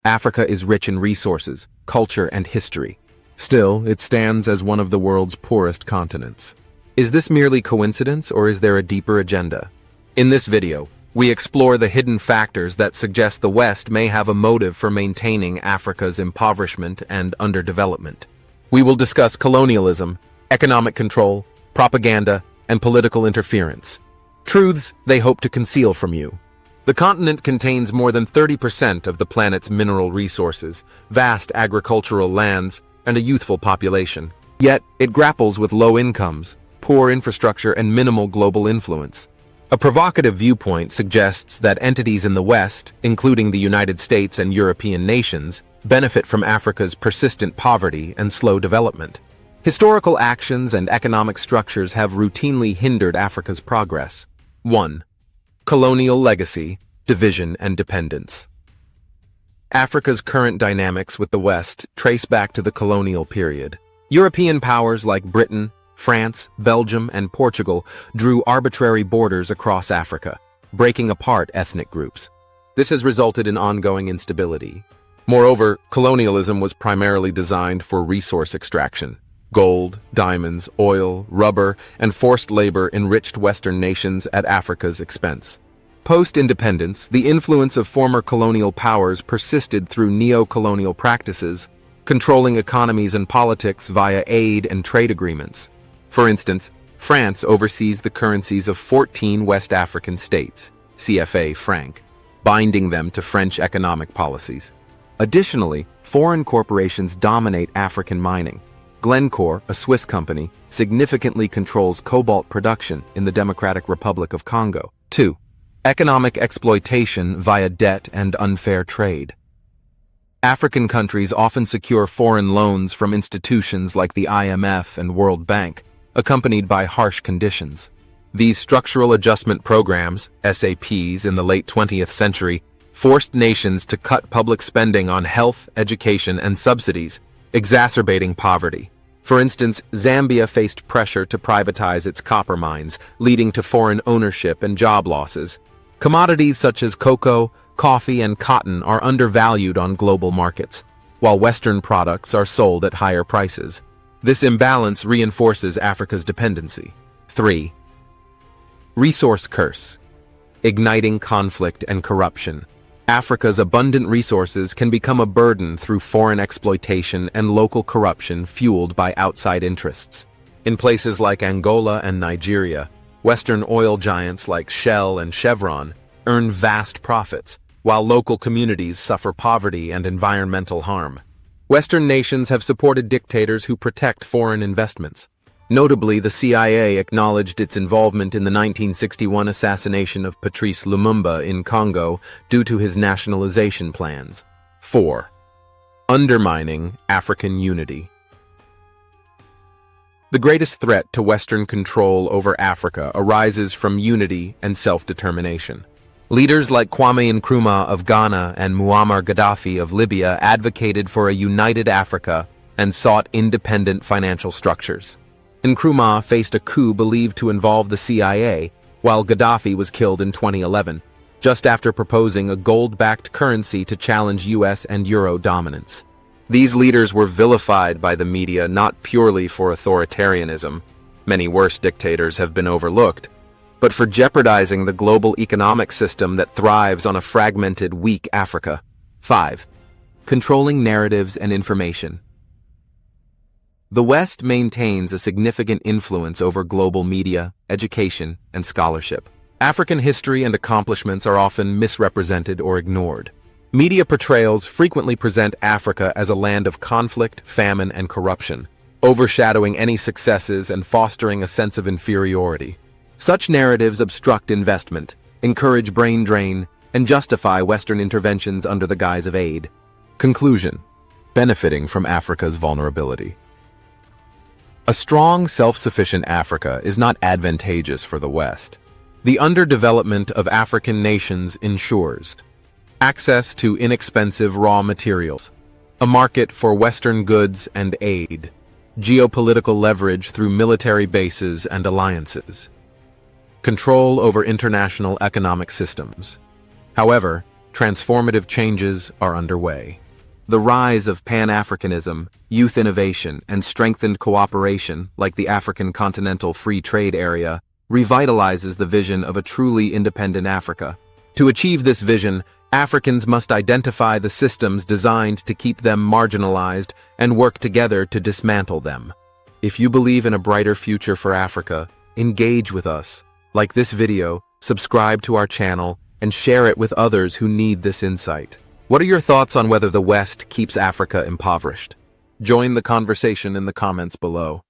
Africa is rich in resources, culture, and history. Still, it stands as one of the world's poorest continents. Is this merely coincidence, or is there a deeper agenda? In this video, we explore the hidden factors that suggest the West may have a motive for maintaining Africa's impoverishment and underdevelopment. We will discuss colonialism, economic control, propaganda, and political interference. Truths they hope to conceal from you. The continent contains more than 30% of the planet's mineral resources, vast agricultural lands, and a youthful population. Yet, it grapples with low incomes, poor infrastructure, and minimal global influence. A provocative viewpoint suggests that entities in the West, including the United States and European nations, benefit from Africa's persistent poverty and slow development. Historical actions and economic structures have routinely hindered Africa's progress. 1. Colonial legacy, division, and dependence. Africa's current dynamics with the West trace back to the colonial period. European powers like Britain, France, Belgium, and Portugal drew arbitrary borders across Africa, breaking apart ethnic groups. This has resulted in ongoing instability. Moreover, colonialism was primarily designed for resource extraction. Gold, diamonds, oil, rubber, and forced labor enriched Western nations at Africa's expense. Post-independence, the influence of former colonial powers persisted through neocolonial practices, controlling economies and politics via aid and trade agreements. For instance, France oversees the currencies of 14 West African states, CFA franc, binding them to French economic policies. Additionally, foreign corporations dominate African mining. Glencore, a Swiss company, significantly controls cobalt production in the Democratic Republic of Congo. 2. Economic exploitation via debt and unfair trade. African countries often secure foreign loans from institutions like the IMF and World Bank, accompanied by harsh conditions. These structural adjustment programs, SAPs, in the late 20th century, forced nations to cut public spending on health, education, and subsidies, exacerbating poverty. For instance, Zambia faced pressure to privatize its copper mines, leading to foreign ownership and job losses. Commodities such as cocoa, coffee, and cotton are undervalued on global markets, while Western products are sold at higher prices. This imbalance reinforces Africa's dependency. 3. Resource curse, igniting conflict and corruption. Africa's abundant resources can become a burden through foreign exploitation and local corruption fueled by outside interests. In places like Angola and Nigeria, Western oil giants like Shell and Chevron earn vast profits, while local communities suffer poverty and environmental harm. Western nations have supported dictators who protect foreign investments. Notably, the CIA acknowledged its involvement in the 1961 assassination of Patrice Lumumba in Congo due to his nationalization plans. 4. Undermining African unity. The greatest threat to Western control over Africa arises from unity and self-determination. Leaders like Kwame Nkrumah of Ghana and Muammar Gaddafi of Libya advocated for a united Africa and sought independent financial structures. Nkrumah faced a coup believed to involve the CIA, while Gaddafi was killed in 2011, just after proposing a gold-backed currency to challenge US and Euro dominance. These leaders were vilified by the media not purely for authoritarianism, many worse dictators have been overlooked, but for jeopardizing the global economic system that thrives on a fragmented, weak Africa. 5. Controlling narratives and information. The West maintains a significant influence over global media, education, and scholarship. African history and accomplishments are often misrepresented or ignored. Media portrayals frequently present Africa as a land of conflict, famine, and corruption, overshadowing any successes and fostering a sense of inferiority. Such narratives obstruct investment, encourage brain drain, and justify Western interventions under the guise of aid. Conclusion: benefiting from Africa's vulnerability. A strong, self-sufficient Africa is not advantageous for the West. The underdevelopment of African nations ensures access to inexpensive raw materials, a market for Western goods and aid, geopolitical leverage through military bases and alliances, control over international economic systems. However, transformative changes are underway. The rise of Pan-Africanism, youth innovation, and strengthened cooperation, like the African Continental Free Trade Area, revitalizes the vision of a truly independent Africa. To achieve this vision, Africans must identify the systems designed to keep them marginalized and work together to dismantle them. If you believe in a brighter future for Africa, engage with us. Like this video, subscribe to our channel, and share it with others who need this insight. What are your thoughts on whether the West keeps Africa impoverished? Join the conversation in the comments below.